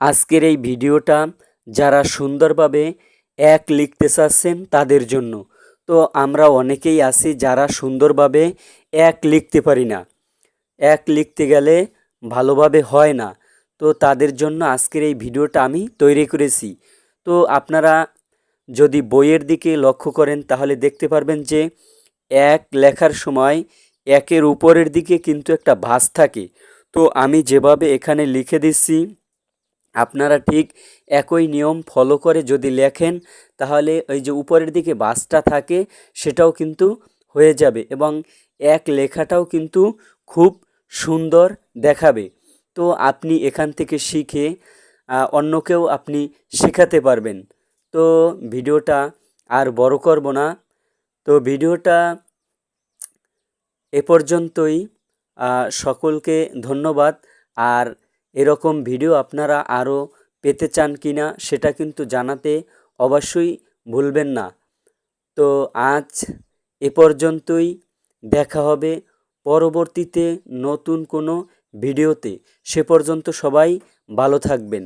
আজকের এই ভিডিওটা যারা সুন্দরভাবে এক লিখতে চাচ্ছেন তাদের জন্য। তো আমরা অনেকেই আছি যারা সুন্দরভাবে এক লিখতে পারি না, এক লিখতে গেলে ভালোভাবে হয় না। তো তাদের জন্য আজকের এই ভিডিওটা আমি তৈরি করেছি। তো আপনারা যদি বইয়ের দিকে লক্ষ্য করেন তাহলে দেখতে পারবেন যে এক লেখার সময় একের উপরের দিকে কিন্তু একটা ভাঁজ থাকে। তো আমি যেভাবে এখানে লিখে দিচ্ছি, আপনারা ঠিক একই নিয়ম ফলো করে যদি লেখেন তাহলে ওই যে উপরের দিকে বাসটা থাকে সেটাও কিন্তু হয়ে যাবে এবং এক লেখাটাও কিন্তু খুব সুন্দর দেখাবে। তো আপনি এখান থেকে শিখে অন্যকেও আপনি শেখাতে পারবেন। তো ভিডিওটা আর বড় করব না। তো ভিডিওটা এ পর্যন্তই। সকলকে ধন্যবাদ। আর এরকম ভিডিও আপনারা আরও পেতে চান কি না সেটা কিন্তু জানাতে অবশ্যই ভুলবেন না। তো আজ এ পর্যন্তই। দেখা হবে পরবর্তীতে নতুন কোনো ভিডিওতে। সে পর্যন্ত সবাই ভালো থাকবেন।